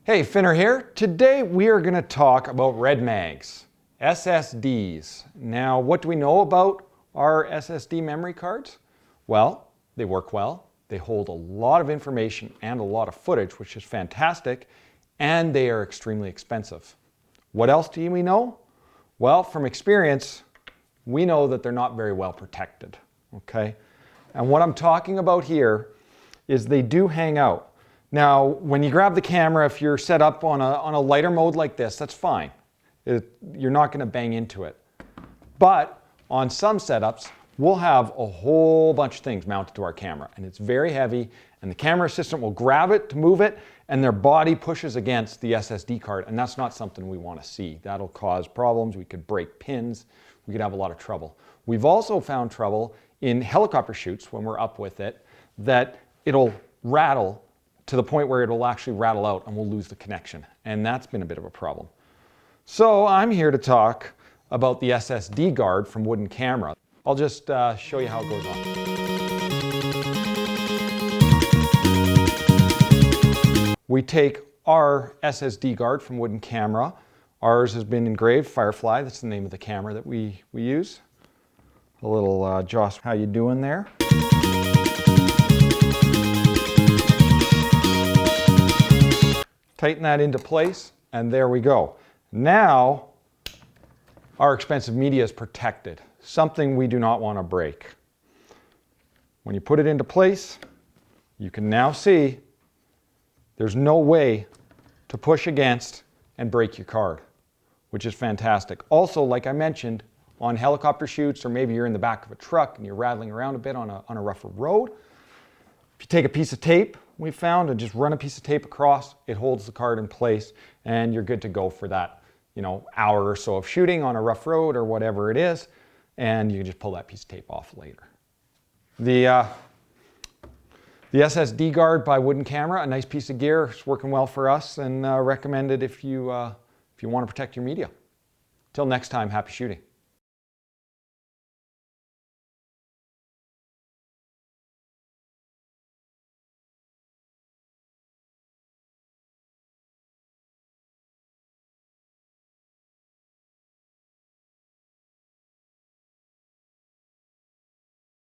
Hey, Finner here. Today we are going to talk about red mags, SSDs. Now, what do we know about our SSD memory cards? Well, they work well. They hold a lot of information and a lot of footage, which is fantastic, and they are extremely expensive. What else do we know? Well, from experience, we know that they're not very well protected, okay? And what I'm talking about here is they do hang out. Now, when you grab the camera, if you're set up on a lighter mode like this, that's fine. You're not going to bang into it. But on some setups, we'll have a whole bunch of things mounted to our camera, and it's very heavy, and the camera assistant will grab it to move it, and their body pushes against the SSD card, and that's not something we want to see. That'll cause problems. We could break pins. We could have a lot of trouble. We've also found trouble in helicopter shoots when we're up with it, that it'll rattle to the point where it'll actually rattle out and we'll lose the connection. And that's been a bit of a problem. So I'm here to talk about the SSD guard from Wooden Camera. I'll just show you how it goes on. We take our SSD guard from Wooden Camera. Ours has been engraved, Firefly, that's the name of the camera that we use. A little Joss, how you doing there? Tighten that into place, and there we go. Now, our expensive media is protected, something we do not want to break. When you put it into place, you can now see there's no way to push against and break your card, which is fantastic. Also, like I mentioned, on helicopter shoots, or maybe you're in the back of a truck and you're rattling around a bit on a rougher road, if you take a piece of tape, we found, and just run a piece of tape across, it holds the card in place, and you're good to go for that, hour or so of shooting on a rough road or whatever it is, and you can just pull that piece of tape off later. The SSD guard by Wooden Camera, a nice piece of gear. It's working well for us, and recommended if you want to protect your media. Till next time, happy shooting.